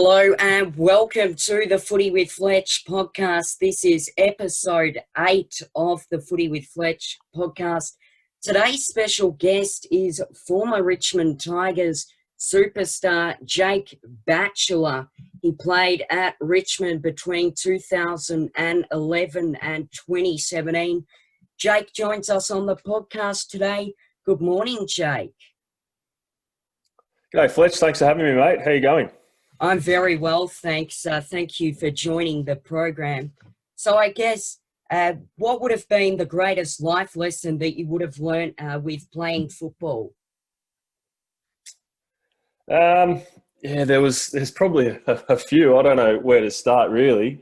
Hello and welcome to the Footy with Fletch podcast. This is episode 8 of the Footy with Fletch podcast. Today's special guest is former Richmond Tigers superstar Jake Batchelor. He played at Richmond between 2011 and 2017. Jake joins us on the podcast today. Good morning, Jake. G'day, Fletch. Thanks for having me, mate. How you going? I'm very well, thanks. Thank you for joining the program. So I guess what would have been the greatest life lesson that you would have learnt with playing football? There's probably a few. I don't know where to start, really.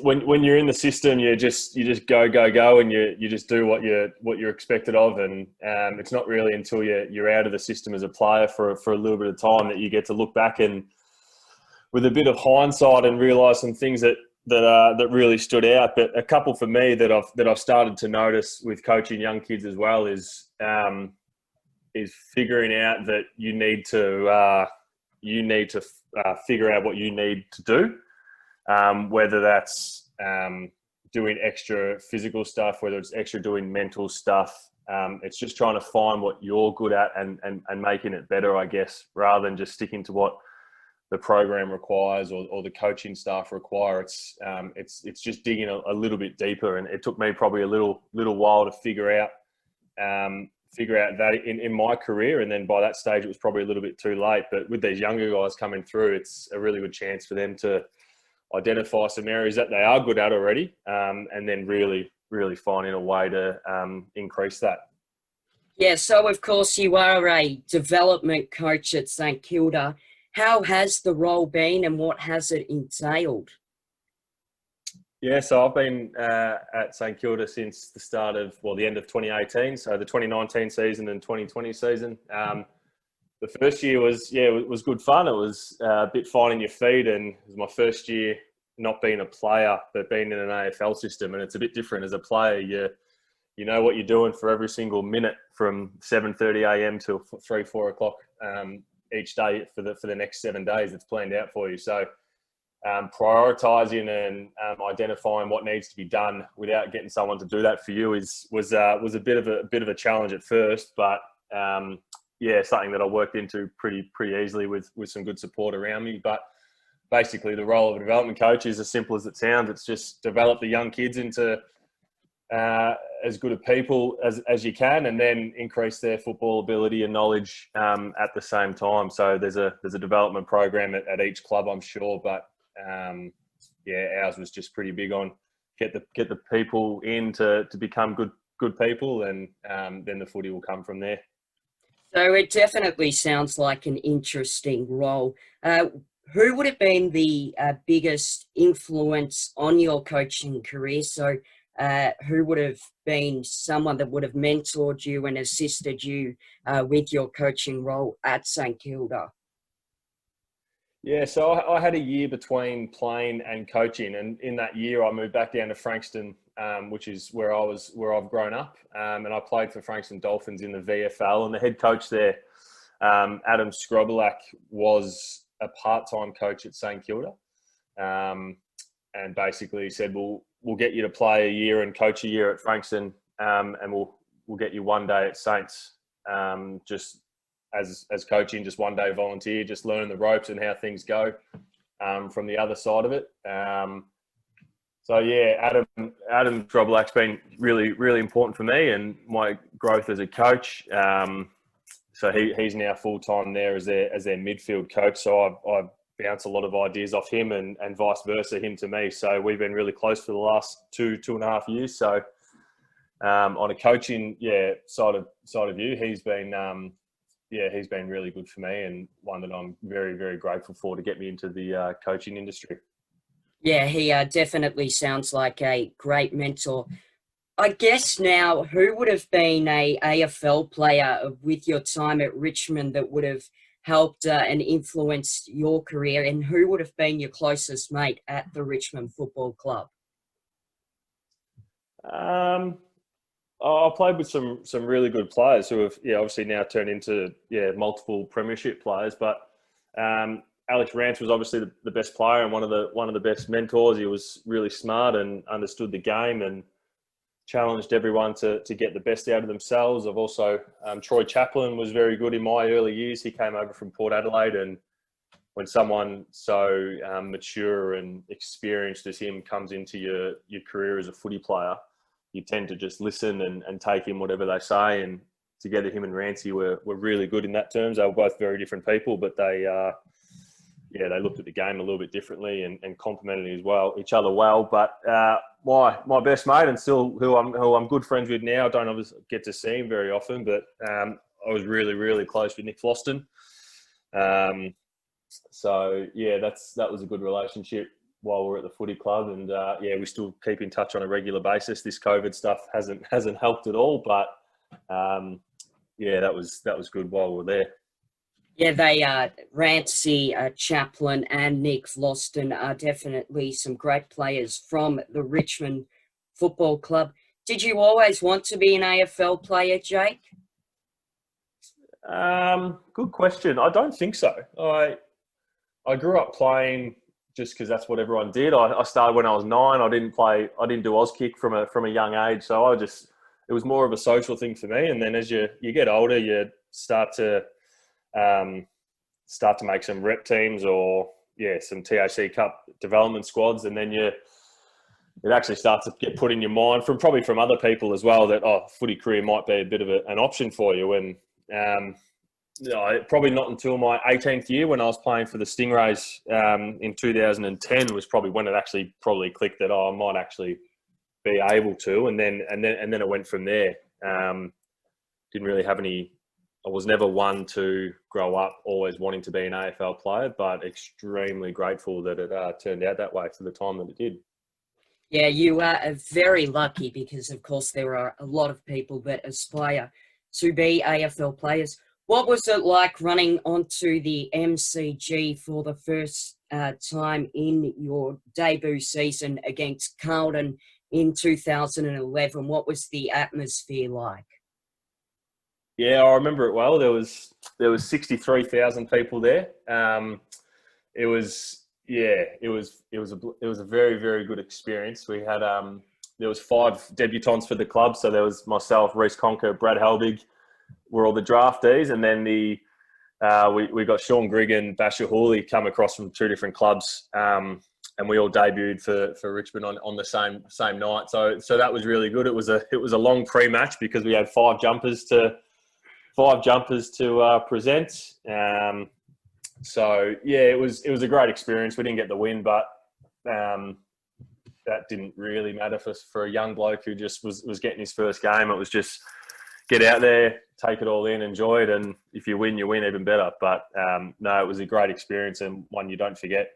When you're in the system, you just go, and you just do what you're expected of, and it's not really until you're out of the system as a player for a little bit of time that you get to look back and with a bit of hindsight and realise some things that really stood out. But a couple for me that I've started to notice with coaching young kids as well is figuring out that you need to figure out what you need to do. Whether that's doing extra physical stuff, whether it's extra doing mental stuff. It's just trying to find what you're good at and making it better, I guess, rather than just sticking to what the program requires or the coaching staff require. It's just digging a little bit deeper, and it took me probably a little while to figure out that in my career, and then by that stage it was probably a little bit too late. But with these younger guys coming through, it's a really good chance for them to identify some areas that they are good at already, and then really finding a way to increase that. Yeah, so of course you are a development coach at St Kilda. How has the role been and what has it entailed? Yeah, so I've been at St Kilda since the end of 2018, so the 2019 season and 2020 season. The first year was good fun. It was a bit finding your feet, and it was my first year not being a player, but being in an AFL system. And it's a bit different as a player. You know what you're doing for every single minute from 7:30 a.m. till 3-4 o'clock each day for the next 7 days. It's planned out for you. So prioritising and identifying what needs to be done without getting someone to do that for you was a bit of a challenge at first, but something that I worked into pretty easily with some good support around me. But basically the role of a development coach is as simple as it sounds. It's just develop the young kids into as good a people as you can, and then increase their football ability and knowledge at the same time. So there's a development program at each club, I'm sure, but ours was just pretty big on get the people in to become good people, and then the footy will come from there. So it definitely sounds like an interesting role. Who would have been the biggest influence on your coaching career? So who would have been someone that would have mentored you and assisted you with your coaching role at St Kilda? Yeah, so I had a year between playing and coaching, and in that year I moved back down to Frankston, which is where I've grown up, and I played for Frankston Dolphins in the VFL. And the head coach there, Adam Scrobelak, was a part-time coach at St Kilda, and basically said, "We'll get you to play a year and coach a year at Frankston, and we'll get you one day at Saints, just as coaching, just one day volunteer, just learning the ropes and how things go from the other side of it." Adam Scrobelak's been really important for me and my growth as a coach. So he's now full time there as their midfield coach. So I bounce a lot of ideas off him and vice versa, him to me. So we've been really close for the last two and a half years. So on a coaching side of view, he's been really good for me, and one that I'm very, very grateful for to get me into the coaching industry. Yeah, he definitely sounds like a great mentor. I guess now, who would have been a AFL player with your time at Richmond that would have helped and influenced your career, and who would have been your closest mate at the Richmond Football Club? I played with some really good players who have obviously now turned into multiple premiership players. But Alex Rance was obviously the best player and one of the best mentors. He was really smart and understood the game and challenged everyone to get the best out of themselves. I've also Troy Chaplin was very good in my early years. He came over from Port Adelaide, and when someone so mature and experienced as him comes into your career as a footy player, you tend to just listen and take in whatever they say. And together, him and Rancy were really good in that terms. They were both very different people, but they looked at the game a little bit differently and complemented each other well. But my best mate, and still who I'm good friends with now, I don't obviously get to see him very often, but I was really, really close with Nick Floston. So yeah, that was a good relationship while we're at the footy club, and we still keep in touch on a regular basis. This COVID stuff hasn't helped at all, but that was good while we were there. Yeah, they Rancy, Chaplin, and Nick Floston are definitely some great players from the Richmond Football Club. Did you always want to be an AFL player, Jake? Good question. I don't think so. I grew up playing just because that's what everyone did. I started when I was 9. I didn't do Auskick from a young age, so it was more of a social thing for me. And then as you get older, you start to make some rep teams or some TAC Cup development squads, and then it actually starts to get put in your mind from other people as well that footy career might be a bit of an option for you. And probably not until my 18th year when I was playing for the Stingrays in 2010 was probably when it actually probably clicked that I might actually be able to, and then it went from there. Didn't really have any. I was never one to grow up always wanting to be an AFL player, but extremely grateful that it turned out that way for the time that it did. Yeah, you are very lucky because, of course, there are a lot of people that aspire to be AFL players. What was it like running onto the MCG for the first time in your debut season against Carlton in 2011? What was the atmosphere like? Yeah, I remember it well. There was 63,000 people there. It was a very, very good experience. We had there was 5 debutants for the club, so there was myself, Reece Conker, Brad Helbig, were all the draftees, and then we got Sean Grigg and Basher Hooley come across from 2 different clubs, and we all debuted for Richmond on the same night. So that was really good. It was a long pre-match because we had 5 jumpers to present. It was a great experience. We didn't get the win, but that didn't really matter for a young bloke who just was getting his first game. It was just get out there, take it all in, enjoy it, and if you win even better. But no, it was a great experience and one you don't forget.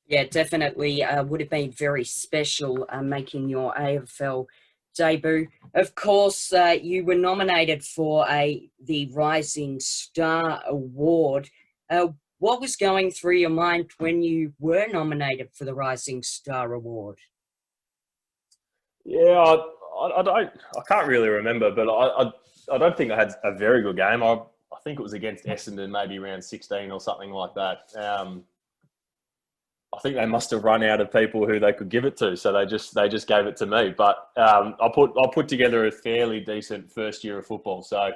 Yeah, definitely would have been very special making your AFL debut. Of course, you were nominated for the Rising Star Award. What was going through your mind when you were nominated for the Rising Star Award? Yeah, I can't really remember, but I don't think I had a very good game. I think it was against Essendon, maybe around 16 or something like that. I think they must have run out of people who they could give it to, so they just gave it to me. But I put together a fairly decent first year of football, so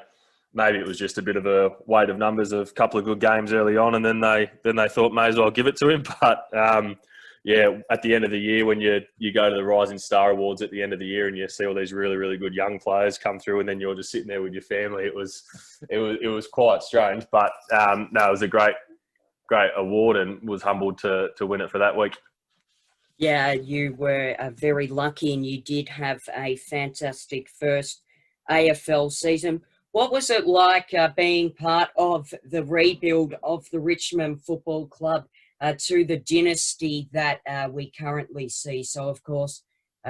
maybe it was just a bit of a weight of numbers of a couple of good games early on, and then they thought may as well give it to him. But at the end of the year, when you go to the Rising Star Awards at the end of the year and you see all these really, really good young players come through, and then you're just sitting there with your family, it was quite strange. But no, it was a great award, and was humbled to win it for that week. Yeah, you were very lucky, and you did have a fantastic first AFL season. What was it like being part of the rebuild of the Richmond Football Club to the dynasty that we currently see? So, of course,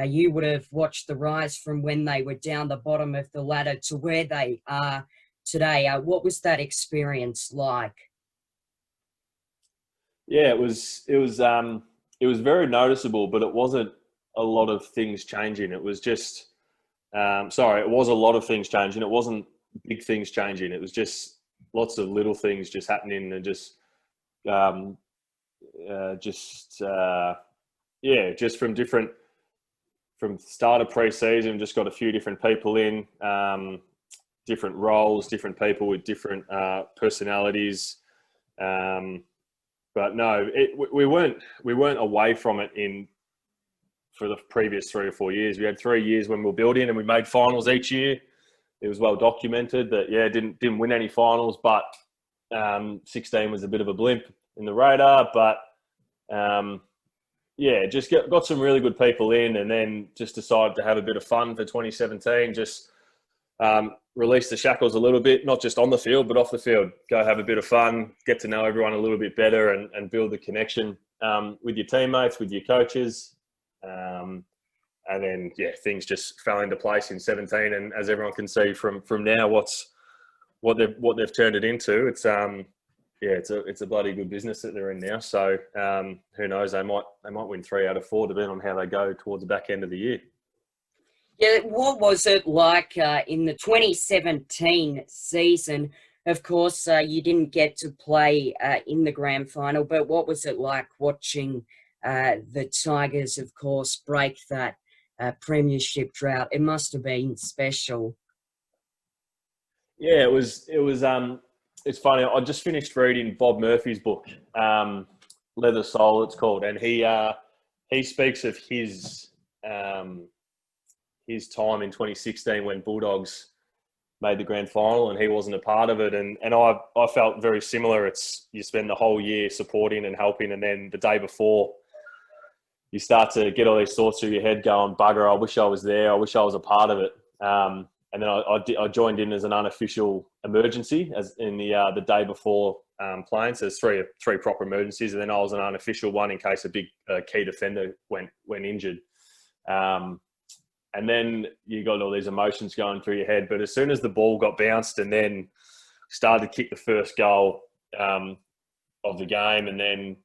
you would have watched the rise from when they were down the bottom of the ladder to where they are today. What was that experience like? Yeah, it was very noticeable, but it wasn't a lot of things changing. It was just, it was a lot of things changing. It wasn't big things changing. It was just lots of little things just happening, and just just from start of pre-season, just got a few different people in, different roles, different people with different personalities. But no, we weren't away from it for the previous 3 or 4 years. We had 3 years when we were building and we made finals each year. It was well documented that, didn't win any finals, but 16 was a bit of a blimp in the radar. But, just got some really good people in, and then just decided to have a bit of fun for 2017. Just release the shackles a little bit, not just on the field, but off the field. Go have a bit of fun, get to know everyone a little bit better, and build the connection with your teammates, with your coaches. And then, things just fell into place in 17. And as everyone can see from now, what they've turned it into, it's a bloody good business that they're in now. So who knows? They might win 3 out of 4, depending on how they go towards the back end of the year. Yeah, what was it like in the 2017 season? Of course, you didn't get to play in the grand final, but what was it like watching the Tigers, of course, break that premiership drought? It must have been special. Yeah, it was. It's funny. I just finished reading Bob Murphy's book, Leather Soul, it's called, and he speaks of his time in 2016 when Bulldogs made the grand final and he wasn't a part of it, and I felt very similar. It's, you spend the whole year supporting and helping, and then the day before you start to get all these thoughts through your head going, bugger, I wish I was there, I wish I was a part of it. And then I joined in as an unofficial emergency as in the day before playing. So there's three proper emergencies, and then I was an unofficial one in case a big key defender went injured. And then you got all these emotions going through your head. But as soon as the ball got bounced and then started to kick the first goal of the game, and then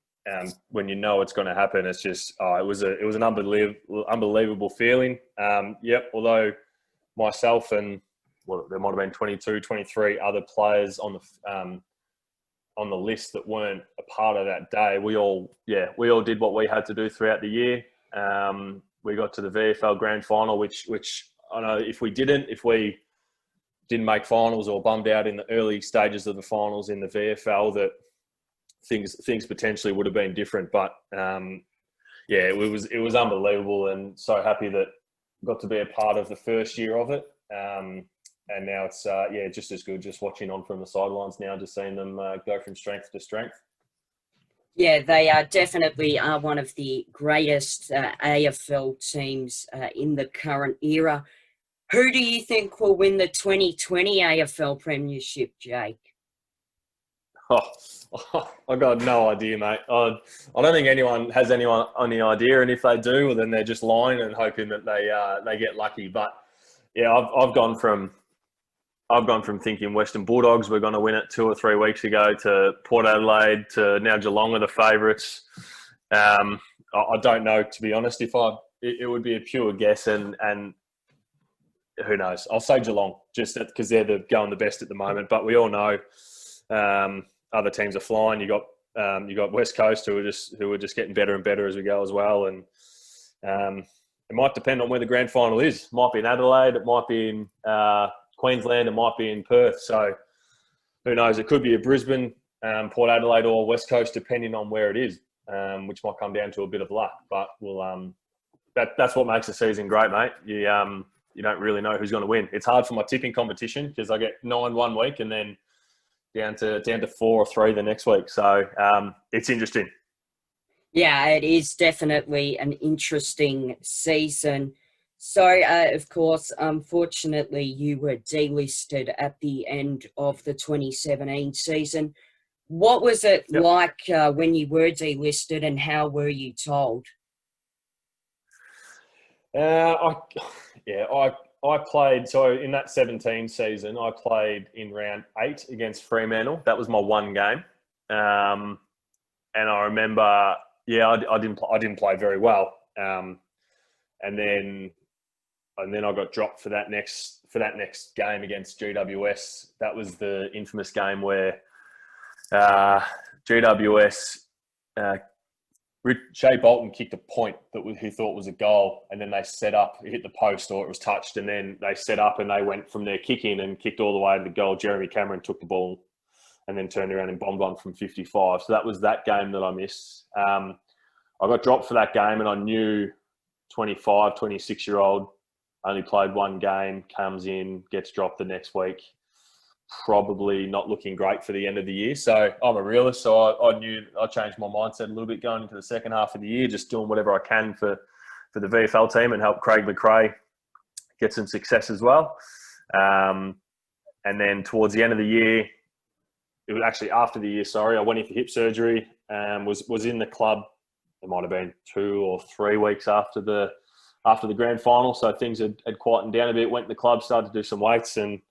when you know it's going to happen, it's just it was an unbelievable feeling. Although myself and there might have been 22, 23 other players on the list that weren't a part of that day, we all did what we had to do throughout the year. We got to the VFL Grand Final, which I know if we didn't make finals or bummed out in the early stages of the finals in the VFL, that things potentially would have been different. But it was unbelievable, and so happy that got to be a part of the first year of it. And now it's just as good just watching on from the sidelines now, just seeing them go from strength to strength. Yeah, they are definitely one of the greatest AFL teams in the current era. Who do you think will win the 2020 AFL Premiership, Jake? I got no idea, mate. I don't think anyone has any idea, and if they do, well, then they're just lying and hoping that they get lucky. But yeah, I've gone from thinking Western Bulldogs were going to win it 2 or 3 weeks ago to Port Adelaide to now Geelong are the favourites. I don't know, to be honest. It would be a pure guess, and who knows? I'll say Geelong just because they're going the best at the moment. But we all know other teams are flying. You got West Coast who are just getting better and better as we go as well, and it might depend on where the grand final is. It might be in Adelaide. It might be in Queensland. It might be in Perth. So who knows? It could be a Brisbane, Port Adelaide, or West Coast, depending on where it is, which might come down to a bit of luck. But that's what makes the season great, mate. You don't really know who's going to win. It's hard for my tipping competition because I get 9 one week and then down to 4 or 3 the next week. So it's interesting. Yeah, it is definitely an interesting season. So, of course, unfortunately, you were delisted at the end of the 2017 season. What was it like when you were delisted, and how were you told? I played, so in that 17 season, I played in round 8 against Fremantle. That was my one game. And I remember, I didn't play very well. And then I got dropped for that next game against GWS. That was the infamous game where GWS Shea Bolton kicked a point that he thought was a goal, and then they set up, it hit the post or it was touched, and then they set up and they went from there kicking and kicked all the way to the goal. Jeremy Cameron took the ball and then turned around and bombed one from 55. So that was that game that I missed. I got dropped for that game, and I knew 25, 26-year-old, only played one game, comes in, gets dropped the next week. Probably not looking great for the end of the year. So I'm a realist. So I knew I changed my mindset a little bit going into the second half of the year, just doing whatever I can for the VFL team and help Craig McRae get some success as well. And then towards the end of the year, it was actually after the year, I went in for hip surgery and was in the club. It might have been 2 or 3 weeks after the grand final. So things had quietened down a bit, went in the club, started to do some weights, and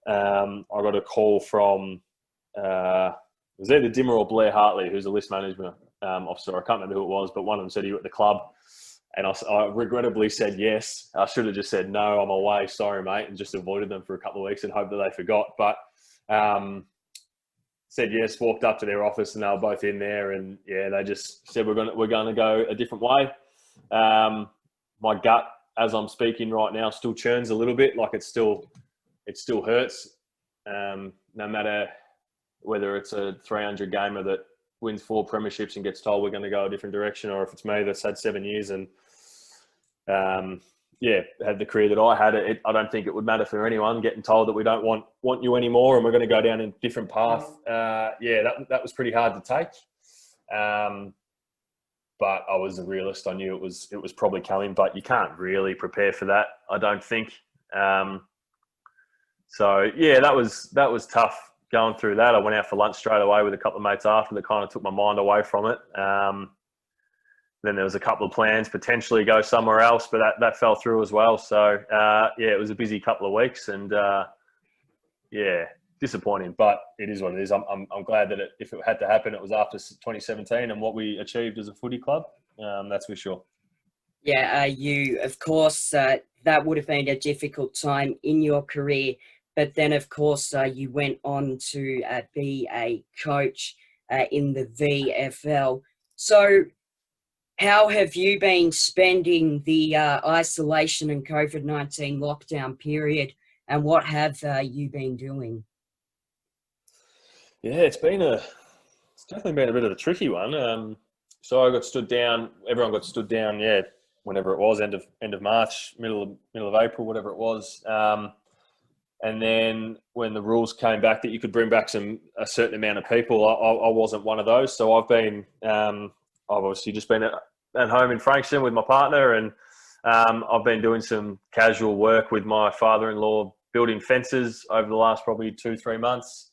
I got a call from, it was either Dimmer or Blair Hartley, who's a list management officer. I can't remember who it was, but one of them said, "Are you at the club?" And I regrettably said yes. I should have just said, "No, I'm away. Sorry, mate," and just avoided them for a couple of weeks and hoped that they forgot. But said yes, walked up to their office, and they were both in there. And yeah, they just said, we're going to go a different way. My gut, as I'm speaking right now, still churns a little bit. Like it still hurts. No matter whether it's a 300 gamer that wins 4 premierships and gets told we're going to go a different direction, or if it's me that's had 7 years and had the career that I had, I don't think it would matter for anyone getting told that we don't want you anymore and we're going to go down a different path. That was pretty hard to take. But I was a realist. I knew it was probably coming, but you can't really prepare for that, I don't think. That was tough going through that. I went out for lunch straight away with a couple of mates after that kind of took my mind away from it. Then there was a couple of plans, potentially go somewhere else, but that fell through as well. So, it was a busy couple of weeks and, disappointing, but it is what it is. I'm glad that if it had to happen, it was after 2017 and what we achieved as a footy club. That's for sure. Yeah, you, of course, that would have been a difficult time in your career. But then, of course, you went on to be a coach in the VFL. So how have you been spending the isolation and COVID-19 lockdown period, and what have you been doing? Yeah, it's definitely been a bit of a tricky one. So I got stood down. Everyone got stood down. Yeah, whenever it was, end of March, middle of April, whatever it was. And then when the rules came back that you could bring back a certain amount of people, I wasn't one of those. So I've obviously just been at home in Frankston with my partner, and I've been doing some casual work with my father-in-law, building fences over the last probably 2-3 months.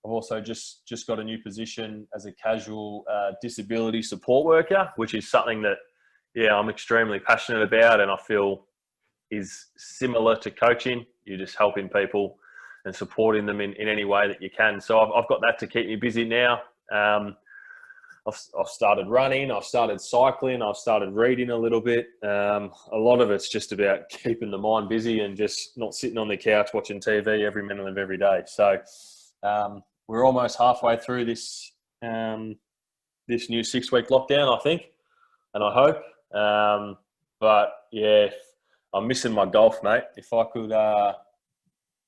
I've also just got a new position as a casual disability support worker, which is something that, I'm extremely passionate about, and I feel is similar to coaching. You're just helping people and supporting them in any way that you can. So I've got that to keep me busy now. I've started running, I've started cycling, I've started reading a little bit. A lot of it's just about keeping the mind busy and just not sitting on the couch watching TV every minute of every day. So we're almost halfway through this new 6-week lockdown, I think, and I hope. But yeah, I'm missing my golf, mate. If I could,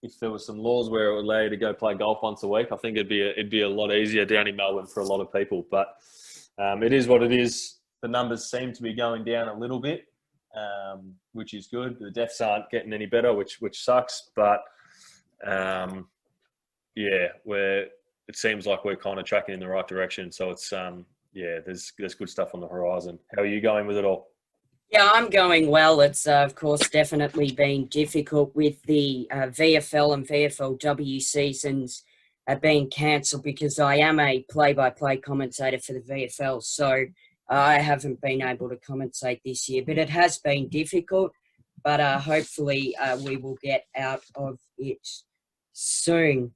if there was some laws where it would allow you to go play golf once a week, I think it'd be a lot easier down in Melbourne for a lot of people. But it is what it is. The numbers seem to be going down a little bit, which is good. The deaths aren't getting any better, which sucks. But it seems like we're kind of tracking in the right direction. So it's there's good stuff on the horizon. How are you going with it all? Yeah, I'm going well. It's, of course, definitely been difficult with the VFL and VFLW seasons being cancelled because I am a play-by-play commentator for the VFL, so I haven't been able to commentate this year. But it has been difficult, but hopefully we will get out of it soon.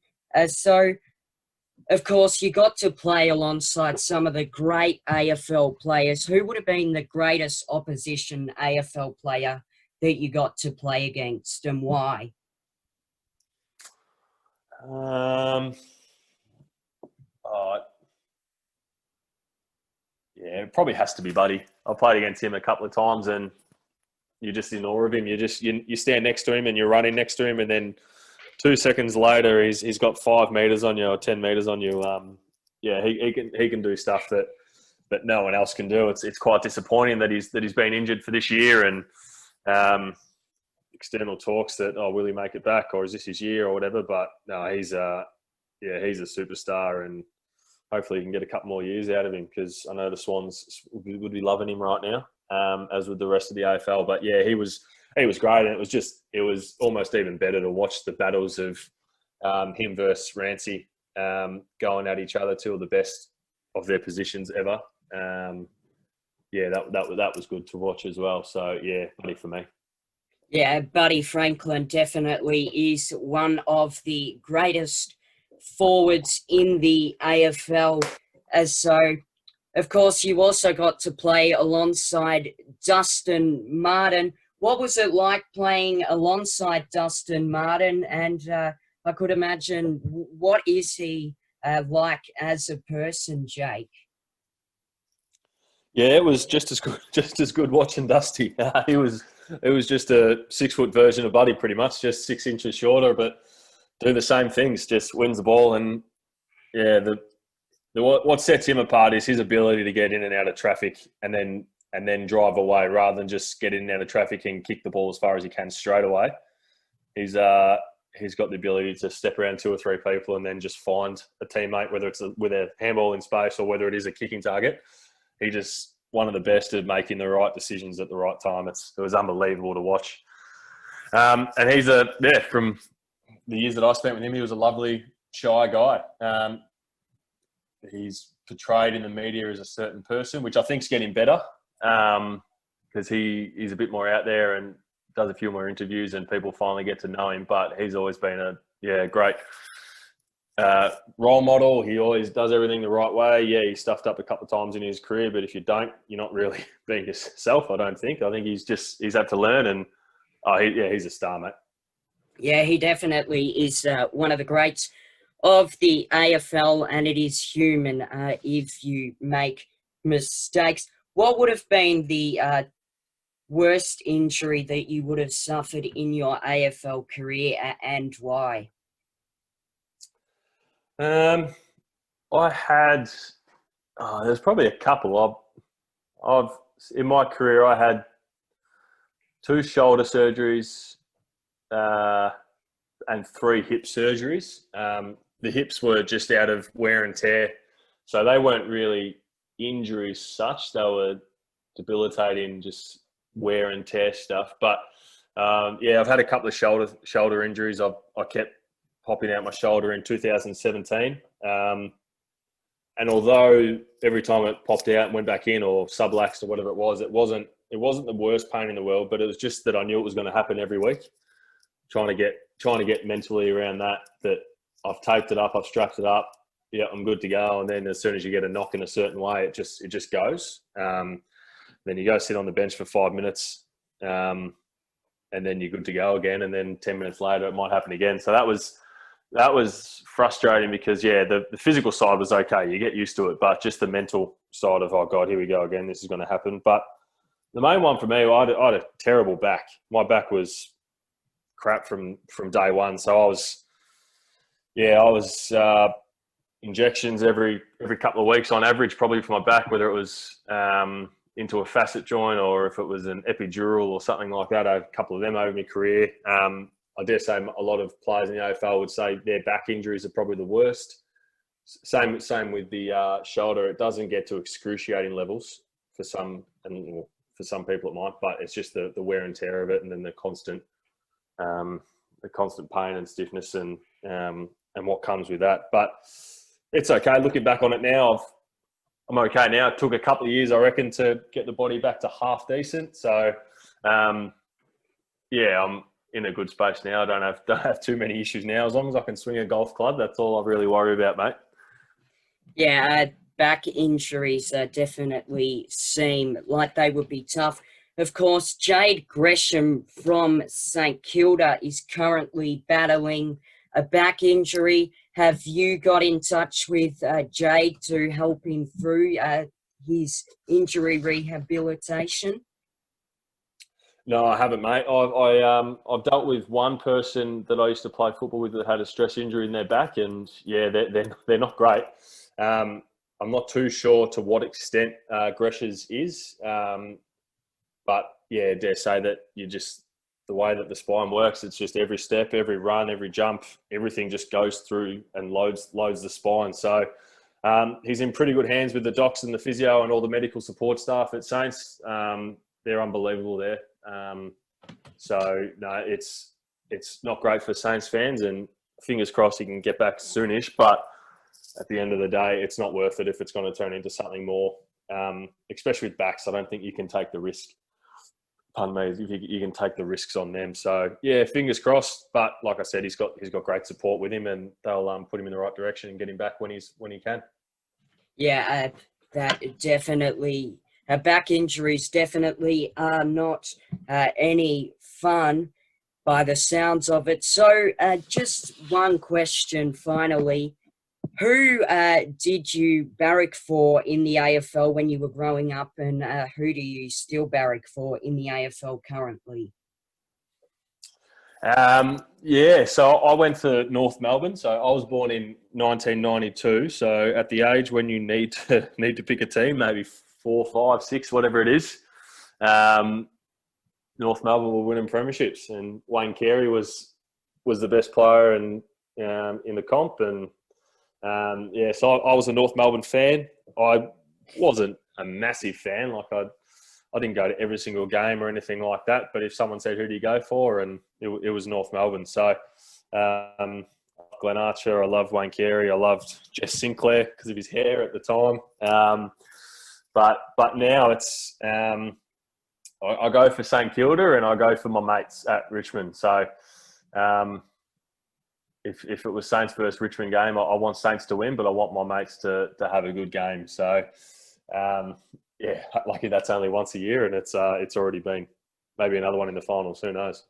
Of course, you got to play alongside some of the great AFL players. Who would have been the greatest opposition AFL player that you got to play against, and why? Yeah, it probably has to be Buddy. I played against him a couple of times, and you're just in awe of him. You stand next to him and you're running next to him, and then 2 seconds later he's got 5 meters on you or 10 meters on you. Yeah, he can do stuff that no one else can do. It's quite disappointing that he's been injured for this year, and external talks that, oh, will he make it back, or is this his year or whatever? But no, he's a superstar, and hopefully you can get a couple more years out of him, because I know the Swans would be loving him right now, as with the rest of the AFL. But yeah, he was great, and it was almost even better to watch the battles of him versus Rancy going at each other, two of the best of their positions ever. Yeah, that was good to watch as well. So yeah, Buddy for me. Yeah, Buddy Franklin definitely is one of the greatest forwards in the AFL. Of course, you also got to play alongside Dustin Martin. What was it like playing alongside Dustin Martin? And I could imagine, what is he like as a person, Jake? Yeah, it was just as good watching Dusty. It was just a 6-foot version of Buddy, pretty much, just 6 inches shorter, but do the same things. Just wins the ball, and yeah, what sets him apart is his ability to get in and out of traffic, and then drive away, rather than just get in and out of traffic and kick the ball as far as he can straight away. He's got the ability to step around 2 or 3 people and then just find a teammate, whether it's with a handball in space or whether it is a kicking target. He just one of the best at making the right decisions at the right time. It was unbelievable to watch. And he's from the years that I spent with him, he was a lovely, shy guy. He's portrayed in the media as a certain person, which I think is getting better, because he's a bit more out there and does a few more interviews, and people finally get to know him. But he's always been a great role model. He always does everything the right way. Yeah, he stuffed up a couple of times in his career, but if you don't, you're not really being yourself, I don't think. I think he's had to learn, and he's a star, mate. Yeah, he definitely is one of the greats of the AFL, and it is human if you make mistakes. What would have been the worst injury that you would have suffered in your AFL career, and why? I had, there's probably a couple. In my career, I had 2 shoulder surgeries and 3 hip surgeries. The hips were just out of wear and tear, so they weren't really injuries such. They were debilitating, just wear and tear stuff. But I've had a couple of shoulder injuries. I kept popping out my shoulder in 2017. And although every time it popped out and went back in, or subluxed or whatever it wasn't the worst pain in the world, but it was just that I knew it was going to happen every week. Trying to get mentally around that I've taped it up, I've strapped it up, yeah, I'm good to go. And then as soon as you get a knock in a certain way, it just goes. Then you go sit on the bench for 5 minutes, and then you're good to go again. And then 10 minutes later, it might happen again. So that was frustrating, because the physical side was okay, you get used to it, but just the mental side of, oh God, here we go again, this is going to happen. But the main one for me, I had a terrible back. My back was crap from day one. So I was injections every couple of weeks on average, probably for my back, whether it was into a facet joint or if it was an epidural or something like that. I had a couple of them over my career. I dare say a lot of players in the AFL would say their back injuries are probably the worst. Same with the shoulder. It doesn't get to excruciating levels for some, and for some people it might, but it's just the wear and tear of it, and then the constant pain and stiffness and what comes with that. But it's okay. Looking back on it now, I'm okay now. It took a couple of years, I reckon, to get the body back to half decent. So, I'm in a good space now. I don't have too many issues now. As long as I can swing a golf club, that's all I really worry about, mate. Yeah, back injuries definitely seem like they would be tough. Of course, Jade Gresham from St Kilda is currently battling a back injury. Have you got in touch with Jade to help him through his injury rehabilitation? No, I haven't, mate. I've dealt with one person that I used to play football with that had a stress injury in their back, and yeah, they're not great. I'm not too sure to what extent Gresham's is, but yeah, dare say that the way that the spine works, it's just every step, every run, every jump, everything just goes through and loads the spine. So he's in pretty good hands with the docs and the physio and all the medical support staff at Saints. They're unbelievable there. So no, it's not great for Saints fans, and fingers crossed he can get back soonish. But at the end of the day, it's not worth it if it's going to turn into something more. Especially with backs, I don't think you can take the risk. Pardon me, you can take the risks on them. So yeah, fingers crossed. But like I said, he's got great support with him, and they'll put him in the right direction and get him back when he can. Yeah, that definitely. Back injuries definitely are not any fun by the sounds of it. So just one question finally. Who did you barrack for in the AFL when you were growing up, and who do you still barrack for in the AFL currently? So I went for North Melbourne. So I was born in 1992. So at the age when you need to pick a team, maybe 4, 5, 6, whatever it is, North Melbourne were winning premierships, and Wayne Carey was the best player in the comp, and so I was a North Melbourne fan. I wasn't a massive fan, like I didn't go to every single game or anything like that. But if someone said, "Who do you go for?" and it was North Melbourne. So Glenn Archer, I loved Wayne Carey, I loved Jess Sinclair because of his hair at the time. But now it's I go for St Kilda and I go for my mates at Richmond. So if it was Saints versus Richmond game, I want Saints to win, but I want my mates to have a good game. So lucky that's only once a year, and it's already been maybe another one in the finals. Who knows?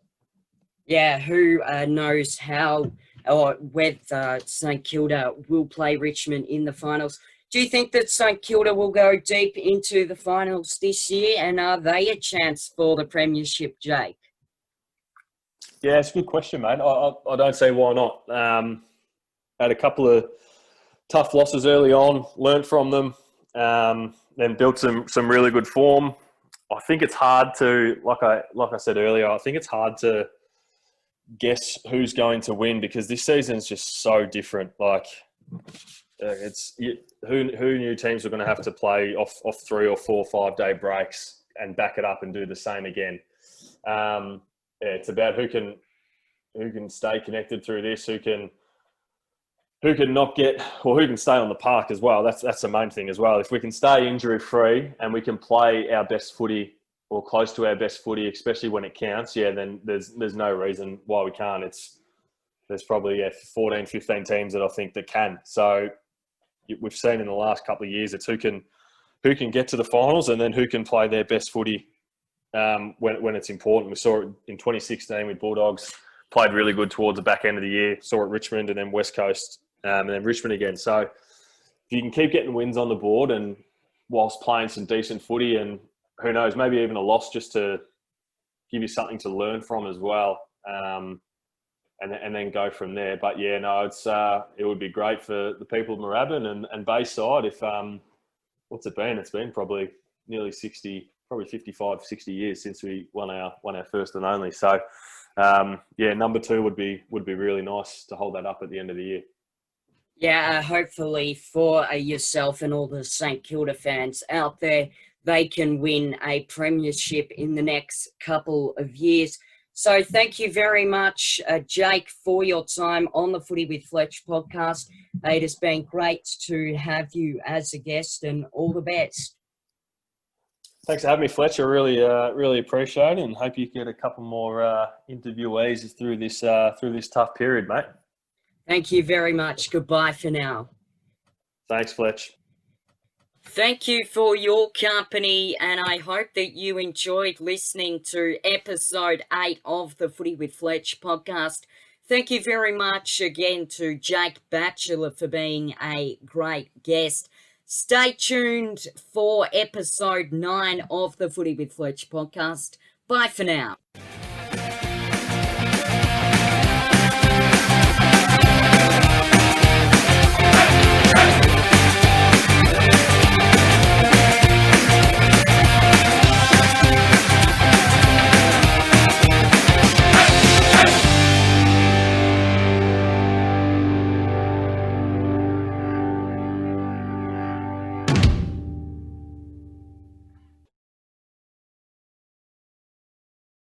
Yeah, who knows how or whether St Kilda will play Richmond in the finals. Do you think that St Kilda will go deep into the finals this year, and are they a chance for the premiership, Jake? Yeah, it's a good question, mate. I don't see why not. Had a couple of tough losses early on, learnt from them, then built some really good form. I think it's hard to, like I said earlier, I think it's hard to guess who's going to win because this season's just so different. Like who new teams are going to have to play off 3 or 4 or 5 day breaks and back it up and do the same again. It's about who can stay connected through this, who can not get, or who can stay on the park as well. That's the main thing as well. If we can stay injury free and we can play our best footy or close to our best footy, especially when it counts, then there's no reason why we can't. There's probably 14, 15 teams that I think that can. So we've seen in the last couple of years it's who can get to the finals and then who can play their best footy when it's important. We saw it in 2016 with Bulldogs, played really good towards the back end of the year. Saw it Richmond and then West Coast and then Richmond again. So if you can keep getting wins on the board and whilst playing some decent footy and who knows, maybe even a loss just to give you something to learn from as well, and then go from there. But it would be great for the people of Moorabbin and Bayside if what's it been? It's been probably nearly 60, probably 55, 60 years since we won our first and only. So number 2 would be really nice to hold that up at the end of the year. Yeah, hopefully for yourself and all the St Kilda fans out there, they can win a premiership in the next couple of years. So thank you very much, Jake, for your time on the Footy with Fletch podcast. It has been great to have you as a guest, and all the best. Thanks for having me, Fletch. I really appreciate it, and hope you get a couple more interviewees through this tough period, mate. Thank you very much. Goodbye for now. Thanks, Fletch. Thank you for your company, and I hope that you enjoyed listening to episode 8 of the Footy with Fletch podcast. Thank you very much again to Jake Batchelor for being a great guest. Stay tuned for episode 9 of the Footy with Fletch podcast. Bye for now.